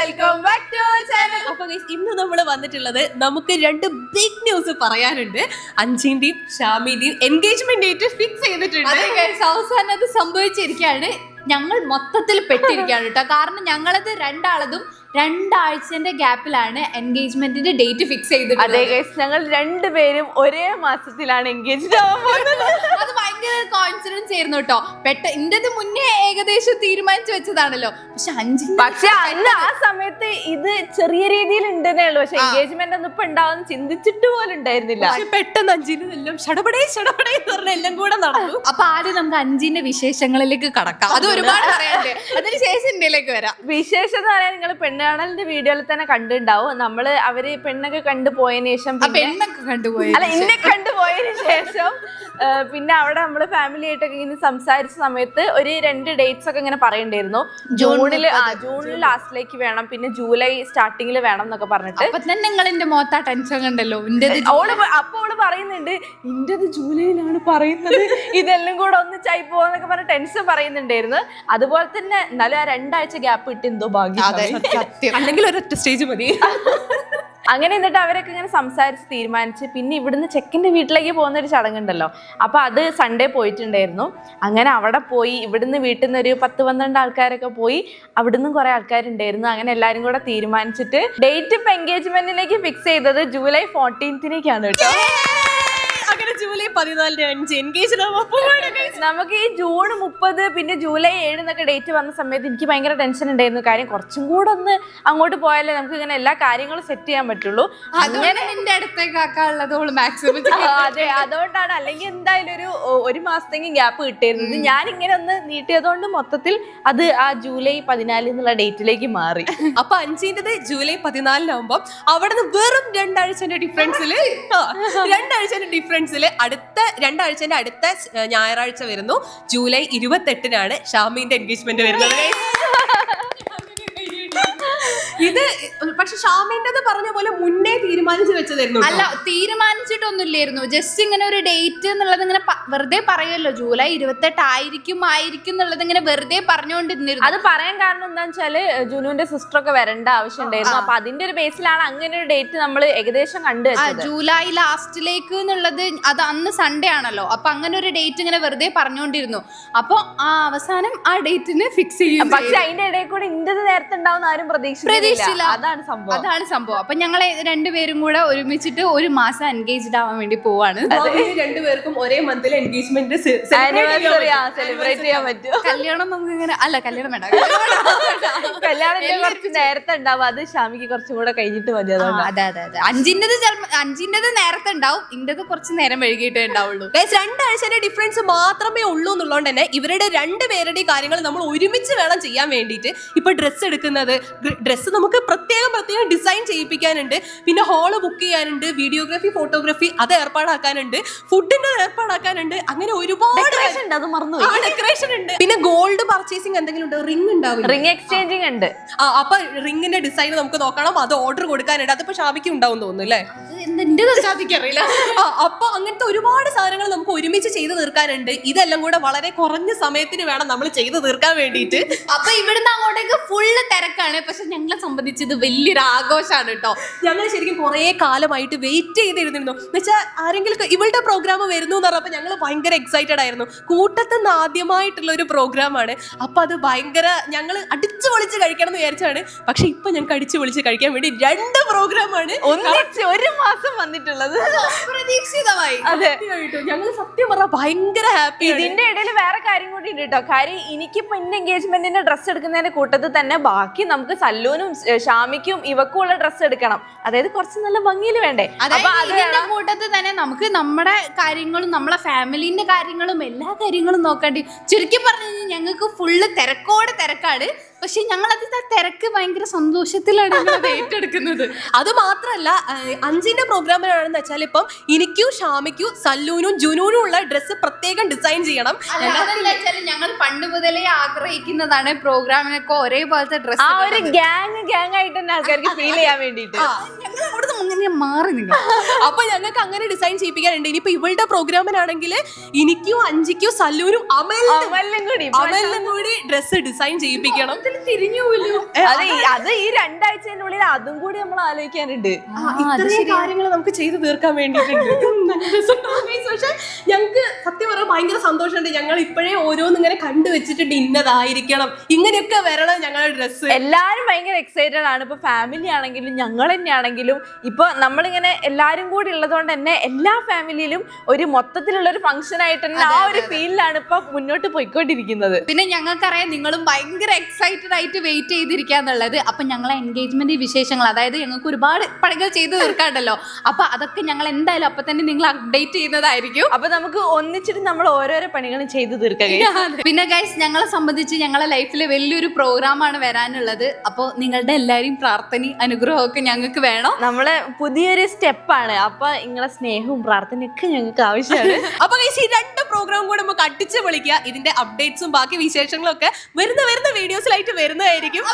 Welcome back to channel. അപ്പൊ ഇന്ന് നമ്മൾ വന്നിട്ടുള്ളത് നമുക്ക് രണ്ട് ബിഗ് ന്യൂസ് പറയാനുണ്ട്. അഞ്ജിന്റെയും ഷാമിന്റെയും എൻഗേജ്മെന്റ് ഡേറ്റ് ഫിക്സ് ചെയ്തിട്ടുണ്ട്. അവസാനം അത് സംഭവിച്ചിരിക്കുകയാണ്. ഞങ്ങൾ മൊത്തത്തിൽ പെട്ടിരിക്കുകയാണ് കേട്ടോ. കാരണം ഞങ്ങളത് രണ്ടാളതും 2 ആഴ്ചന്റെ ഗ്യാപ്പിലാണ് എൻഗേജ്മെന്റിന്റെ ഡേറ്റ് ഫിക്സ് ചെയ്തിട്ടുള്ളത്. അതെ ഗൈസ്, ഞങ്ങൾ രണ്ടുപേരും ഒരേ മാസത്തിലാണ് എൻഗേജ്ഡ് ആവാൻ പോകുന്നത്. അത് ഭയങ്കര കോൺഫിഡൻസ് ആയിരുന്നു കേട്ടോ. ഇന്റത് മുന്നേ ഏകദേശം തീരുമാനിച്ചു വെച്ചതാണല്ലോ. പക്ഷെ അന്ന് ആ സമയത്ത് ഇത് ചെറിയ രീതിയിൽ ഉണ്ടെന്നേ ഉള്ളൂ. പക്ഷെ എൻഗേജ്മെന്റ് ഒന്നും ഇപ്പൊ ഉണ്ടാവും ചിന്തിച്ചിട്ട് പോലും ഉണ്ടായിരുന്നില്ല. പക്ഷെ പെട്ടെന്ന് അഞ്ജിന് എല്ലാം ഷടപടേ എല്ലാം കൂടെ നടന്നു. അപ്പൊ ആദ്യം നമുക്ക് അഞ്ജിന്റെ വിശേഷങ്ങളിലേക്ക് കടക്കാം. അത് ഒരുപാട് പറയാനുണ്ട്. അതിനുശേഷം ഇന്ത്യയിലേക്ക് വരാം. വിശേഷം എന്ന് പറയാൻ നിങ്ങൾ പെണ്ണുകാണലിന്റെ വീഡിയോയിൽ തന്നെ കണ്ടിട്ടുണ്ടാവും. അവര് പെണ്ണൊക്കെ കണ്ടുപോയതിനു ശേഷം എന്നെ കണ്ടുപോയതിനു ശേഷം പിന്നെ അവിടെ നമ്മള് ഫാമിലി ആയിട്ടൊക്കെ ഇങ്ങനെ സംസാരിച്ച സമയത്ത് ഒരു 2 ഡേറ്റ്സ് ഒക്കെ ഇങ്ങനെ പറയണ്ടായിരുന്നു. ജൂണിൽ ലാസ്റ്റിലേക്ക് വേണം, പിന്നെ ജൂലൈ സ്റ്റാർട്ടിങ്ങിൽ വേണം എന്നൊക്കെ പറഞ്ഞിട്ട്. അപ്പൊ തന്നെ നിങ്ങൾ എന്റെ മോത്ത ടെൻഷൻ കണ്ടല്ലോ. അപ്പൊ അവള് പറയുന്നുണ്ട് ഇന്റത് ജൂലൈയിലാണ് പറയുന്നത്, ഇതെല്ലാം കൂടെ ഒന്നിച്ചായി പോവാന്നൊക്കെ പറഞ്ഞ ടെൻഷൻ പറയുന്നുണ്ടായിരുന്നു. അതുപോലെ തന്നെ എന്നാലും ആ 2 ആഴ്ച ഗ്യാപ്പ് കിട്ടി എന്തോ ഭാഗ്യം. അല്ലെങ്കിൽ ഒരൊറ്റ സ്റ്റേജ് മതി. അങ്ങനെ എന്നിട്ട് അവരൊക്കെ ഇങ്ങനെ സംസാരിച്ച് തീരുമാനിച്ച് പിന്നെ ഇവിടുന്ന് ചെക്കൻ്റെ വീട്ടിലേക്ക് പോകുന്ന ഒരു ചടങ്ങുണ്ടല്ലോ. അപ്പൊ അത് സൺഡേ പോയിട്ടുണ്ടായിരുന്നു. അങ്ങനെ അവിടെ പോയി ഇവിടുന്ന് വീട്ടിൽ നിന്ന് ഒരു 10-12 ആൾക്കാരൊക്കെ പോയി. അവിടുന്ന് കുറെ ആൾക്കാരുണ്ടായിരുന്നു. അങ്ങനെ എല്ലാരും കൂടെ തീരുമാനിച്ചിട്ട് ഡേറ്റ് ഇപ്പൊ എൻഗേജ്മെന്റിലേക്ക് ഫിക്സ് ചെയ്തത് ജൂലൈ 14-ാണ് കേട്ടോ. അങ്ങനെ ജൂലൈ 14 എൻഗേജ്. നമുക്ക് ഈ ജൂൺ 30 പിന്നെ ജൂലൈ 7 എന്നൊക്കെ ഡേറ്റ് വന്ന സമയത്ത് എനിക്ക് ഭയങ്കര ടെൻഷൻ ഉണ്ടായിരുന്നു. കാര്യം കുറച്ചും കൂടെ ഒന്ന് അങ്ങോട്ട് പോയാലേ നമുക്ക് ഇങ്ങനെ എല്ലാ കാര്യങ്ങളും സെറ്റ് ചെയ്യാൻ പറ്റുള്ളൂ. അങ്ങനെ നിന്റെ അടുത്തേക്ക് ആക്കാനുള്ളത് മാക്സിമം. അതെ, അതുകൊണ്ടാണ്. അല്ലെങ്കിൽ എന്തായാലും ഒരു മാസത്തെങ്കിലും ഗ്യാപ്പ് കിട്ടിയിരുന്നത്. ഞാൻ ഇങ്ങനെ ഒന്ന് നീട്ടിയതുകൊണ്ട് മൊത്തത്തിൽ അത് ആ ജൂലൈ 14 എന്നുള്ള ഡേറ്റിലേക്ക് മാറി. അപ്പൊ അഞ്ജിന്റത് ജൂലൈ 14 അവിടെ നിന്ന് വെറും 2 ആഴ്ചന്റെ ഡിഫറൻസിൽ അടുത്ത 2 ആഴ്ചന്റെ അടുത്ത ഞായറാഴ്ച വരുന്നു. ജൂലൈ 28-നാണ് ഷാമിന്റെ എൻഗേജ്മെന്റ് വരുന്നത്. ഇത് പക്ഷെ ഷാമിന്റെ പറഞ്ഞ പോലെ മുന്നേ തീരുമാനിച്ചു വെച്ചതായിരുന്നു. അല്ല, തീരുമാനിച്ചിട്ടൊന്നുമില്ലായിരുന്നു. ജസ്റ്റ് ഇങ്ങനെ ഒരു ഡേറ്റ് എന്നുള്ളത് ഇങ്ങനെ വെറുതെ പറയല്ലോ. ജൂലൈ 28 ആയിരിക്കും എന്നുള്ളത് ഇങ്ങനെ വെറുതെ പറഞ്ഞുകൊണ്ടിരുന്നിരുന്നു. അത് പറയാൻ കാരണം എന്താണെന്ന് വെച്ചാല് ജുനുവിന്റെ സിസ്റ്റർ ഒക്കെ വരേണ്ട ആവശ്യം ഉണ്ടായിരുന്നു. അപ്പൊ അതിന്റെ ഒരു ബേസിലാണ് അങ്ങനെ ഒരു ഡേറ്റ് നമ്മൾ ഏകദേശം കണ്ടുവച്ചത്. ജൂലൈ ലാസ്റ്റിലേക്ക് എന്നുള്ളത് അത് അന്ന് സൺഡേ ആണല്ലോ. അപ്പൊ അങ്ങനെ ഒരു ഡേറ്റ് ഇങ്ങനെ വെറുതെ പറഞ്ഞുകൊണ്ടിരുന്നു. അപ്പൊ ആ അവസാനം ആ ഡേറ്റിന് ഫിക്സ് ചെയ്യും. പക്ഷെ അതിന്റെ ഇടയിൽ കൂടെ ഇന്റത് നേരത്തെ ഉണ്ടാവുന്ന ആരും പ്രതീക്ഷിച്ചില്ല. അതാണ് സംഭവം. അപ്പൊ ഞങ്ങളെ രണ്ടുപേരും കൂടെ ഒരുമിച്ചിട്ട് ഒരു മാസം എൻഗേജ്ഡ് ആവാൻ വേണ്ടി പോവാണ്. രണ്ടുപേർക്കും ഒരേ മന്തിൽ എൻഗേജ്മെന്റ് സെലിബ്രേറ്റ് ചെയ്യാൻ പറ്റും. കല്യാണം നമുക്ക് ഇങ്ങനെ കല്യാണം വേണ്ട. കല്യാണം കുറച്ച് നേരത്തെ ഉണ്ടാവും. അത് ഷാമിക്ക് കുറച്ചും കൂടെ കഴിഞ്ഞിട്ട് മതി. അതെ. അഞ്ചിൻ്റെത് നേരത്തെ ഉണ്ടാവും, ഇന്റത് കുറച്ച് നേരം വൈകിട്ടേ ഉണ്ടാവുള്ളൂ. 2 ആഴ്ചയുടെ ഡിഫറൻസ് മാത്രമേ ഉള്ളൂ എന്നുള്ളതുകൊണ്ട് തന്നെ ഇവരുടെ 2 പേരുടെയും കാര്യങ്ങൾ നമ്മൾ ഒരുമിച്ച് വേണം ചെയ്യാൻ വേണ്ടിയിട്ട്. ഇപ്പൊ ഡ്രസ്സ് നമുക്ക് പ്രത്യേകം ഡിസൈൻ ചെയ്യിപ്പിക്കാനുണ്ട്. പിന്നെ ഹോള് ബുക്ക് ചെയ്യാനുണ്ട്, വീഡിയോഗ്രാഫി ഫോട്ടോഗ്രാഫി അത് ഏർപ്പാടാക്കാനുണ്ട്, ഫുഡിന്റെ ഏർപ്പാടാക്കാനുണ്ട്. അങ്ങനെ ഒരുപാട് ഡെക്കറേഷൻ ഉണ്ട്. പിന്നെ ഗോൾഡ് പർച്ചേസിംഗ് എന്തെങ്കിലും ഉണ്ട്, റിംഗ് ഉണ്ടാവും, റിംഗ് എക്സ്ചേഞ്ചിങ് ഉണ്ട്. അപ്പൊ റിംഗിന്റെ ഡിസൈൻ നമുക്ക് നോക്കണം, അത് ഓർഡർ കൊടുക്കാനുണ്ട്. അതിപ്പോ ഷാബിക്ക് ഉണ്ടാവും തോന്നുന്നു അല്ലേ? അറിയില്ല. അപ്പൊ അങ്ങനത്തെ ഒരുപാട് സാധനങ്ങൾ നമുക്ക് ഒരുമിച്ച് ചെയ്ത് തീർക്കാനുണ്ട്. ഇതെല്ലാം കൂടെ വളരെ കുറഞ്ഞ സമയത്തിന് വേണം നമ്മൾ ചെയ്ത് തീർക്കാൻ വേണ്ടിയിട്ട്. അപ്പൊ ഇവിടുന്ന് അങ്ങോട്ടേക്ക് ഫുള്ള് തിരക്കാണ്. പക്ഷെ ഞങ്ങളെ സംബന്ധിച്ച് ഇത് വലിയൊരു ആഘോഷമാണ് കേട്ടോ. ഞങ്ങൾ ശരിക്കും കുറെ കാലമായിട്ട് വെയിറ്റ് ചെയ്തിരുന്നു. എന്നുവെച്ചാൽ ആരെങ്കിലും ഇവളുടെ പ്രോഗ്രാം വരുന്നു എന്ന് പറഞ്ഞപ്പോൾ ഞങ്ങൾ ഭയങ്കര എക്സൈറ്റഡ് ആയിരുന്നു. കൂട്ടത്തിൽ ആദ്യമായിട്ടുള്ള ഒരു പ്രോഗ്രാമാണ്. അപ്പൊ അത് ഭയങ്കര ഞങ്ങൾ അടിച്ചു പൊളിച്ച് കഴിക്കണം എന്ന് വിചാരിച്ചാണ്. പക്ഷെ ഇപ്പൊ ഞങ്ങൾക്ക് അടിച്ചു പൊളിച്ച് കഴിക്കാൻ വേണ്ടി 2 പ്രോഗ്രാമാണ് ഒരു മാസം വന്നിട്ടുള്ളത്. പ്രതീക്ഷിതമായി. ഞങ്ങൾ സത്യം പറഞ്ഞാൽ ഭയങ്കര ഹാപ്പി. ഇതിന്റെ ഇടയിൽ വേറെ കാര്യം കൂടി ഉണ്ട് കേട്ടോ. കാര്യം എനിക്കിപ്പോ എന്റെ എൻഗേജ്മെന്റിന്റെ ഡ്രസ്സ് എടുക്കുന്നതിന്റെ കൂട്ടത്തിൽ തന്നെ ബാക്കി നമുക്ക് സല്ലൂനും ഷാമിക്കും ഇവക്കും ഉള്ള ഡ്രസ്സ് എടുക്കണം. അതായത് കുറച്ച് നല്ല ഭംഗിയിൽ വേണ്ടേ. അപ്പൊ അതിന്റെ കൂട്ടത്തിൽ തന്നെ നമുക്ക് നമ്മുടെ കാര്യങ്ങളും നമ്മളെ ഫാമിലിന്റെ കാര്യങ്ങളും എല്ലാ കാര്യങ്ങളും നോക്കേണ്ടി. ചുരുക്കി പറഞ്ഞു കഴിഞ്ഞാൽ ഞങ്ങൾക്ക് ഫുള്ള് തിരക്കാണ്. പക്ഷെ ഞങ്ങൾ അതിന്റെ തിരക്ക് ഭയങ്കര സന്തോഷത്തിലാണ് ഏറ്റെടുക്കുന്നത്. അത് മാത്രല്ല അഞ്ചിന്റെ പ്രോഗ്രാമിലാണെന്ന് വെച്ചാൽ ഇപ്പം എനിക്കും ഷാമിക്കും സല്ലൂനും ജുനൂനും ഉള്ള ഡ്രസ്സ് പ്രത്യേകം ഡിസൈൻ ചെയ്യണം. ഞങ്ങൾ പണ്ട് മുതലേ ആഗ്രഹിക്കുന്നതാണ് പ്രോഗ്രാമിനൊക്കെ ഒരേപോലത്തെ ഡ്രസ്സ്. ആ ഒരു ഗ്യാങ് ആയിട്ട് തന്നെ ആൾക്കാർക്ക് ഫീൽ ചെയ്യാൻ വേണ്ടിട്ട് മാറി നിങ്ങൾ. അപ്പൊ ഞങ്ങൾക്ക് അങ്ങനെ ഡിസൈൻ ചെയ്യിപ്പിക്കാനുണ്ട്. ഇനിയിപ്പോ ഇവളുടെ പ്രോഗ്രാമിനാണെങ്കിൽ എനിക്കും അഞ്ചിക്കും സല്ലൂനും അമലിനും കൂടി ഡ്രസ്സ് ഡിസൈൻ ചെയ്യിപ്പിക്കണം. തിരിഞ്ഞു പോലും. അത് ഈ 2 ആഴ്ചേനുള്ളിൽ അതും കൂടി നമ്മൾ ആലോചിക്കാനുണ്ട്. ഇത്രയും കാര്യങ്ങൾ നമുക്ക് ചെയ്തു തീർക്കാൻ വേണ്ടിയിട്ടുണ്ട്. പക്ഷെ ഞങ്ങൾക്ക് സത്യം പറഞ്ഞാൽ ഭയങ്കര സന്തോഷമുണ്ട്. ഞങ്ങൾ ഇപ്പോഴേ ഓരോന്ന് ഇങ്ങനെ കണ്ടുവച്ചിട്ടുണ്ട്, ഇന്നതായിരിക്കണം, ഇങ്ങനെയൊക്കെ വരണം ഞങ്ങളുടെ ഡ്രസ്സ്. എല്ലാരും ഭയങ്കര എക്സൈറ്റഡ് ആണ്. ഇപ്പൊ ഫാമിലി ആണെങ്കിലും ഞങ്ങൾ തന്നെ ആണെങ്കിലും ഇപ്പൊ നമ്മളിങ്ങനെ എല്ലാരും കൂടി ഉള്ളതുകൊണ്ട് തന്നെ എല്ലാ ഫാമിലിയിലും ഒരു മൊത്തത്തിലുള്ള ഒരു ഫംഗ്ഷൻ ആയിട്ട് തന്നെ ആ ഒരു ഫീലിലാണ് ഇപ്പൊ മുന്നോട്ട് പോയിക്കൊണ്ടിരിക്കുന്നത്. പിന്നെ ഞങ്ങൾക്കറിയാം നിങ്ങളും ഭയങ്കര എക്സൈറ്റഡ് ആയിട്ട് വെയിറ്റ് ചെയ്തിരിക്കാന്നുള്ളത്. അപ്പൊ ഞങ്ങളെ എൻഗേജ്മെന്റ് വിശേഷങ്ങൾ, അതായത് ഞങ്ങൾക്ക് ഒരുപാട് പണികൾ ചെയ്ത് തീർക്കാണ്ടല്ലോ, അപ്പൊ അതൊക്കെ ഞങ്ങൾ എന്തായാലും അപ്പൊ തന്നെ നിങ്ങൾ അപ്ഡേറ്റ് ചെയ്യുന്നതായിരിക്കും. അപ്പൊ നമുക്ക് ഒന്നിച്ചിട്ട് നമ്മൾ ഓരോരോ പണികളും ചെയ്തു തീർക്കുക. പിന്നെ ഗൈസ്, ഞങ്ങളെ സംബന്ധിച്ച് ഞങ്ങളെ ലൈഫിൽ വലിയൊരു പ്രോഗ്രാമാണ് വരാനുള്ളത്. അപ്പോൾ നിങ്ങളുടെ എല്ലാവരെയും പ്രാർത്ഥനയും അനുഗ്രഹവും ഒക്കെ ഞങ്ങൾക്ക് വേണം. നമ്മളെ പുതിയൊരു സ്റ്റെപ്പാണ്. അപ്പൊ നിങ്ങളെ സ്നേഹവും പ്രാർത്ഥനയും ഒക്കെ ഞങ്ങൾക്ക് ആവശ്യമാണ്. അപ്പൊ ഈ 2 പ്രോഗ്രാം കൂടെ നമുക്ക് അടിച്ചു പൊളിക്കുക. ഇതിന്റെ അപ്ഡേറ്റ്സും ബാക്കി വിശേഷങ്ങളും ഒക്കെ വരുന്ന വീഡിയോസിലായിട്ട് വരുന്നതായിരിക്കും.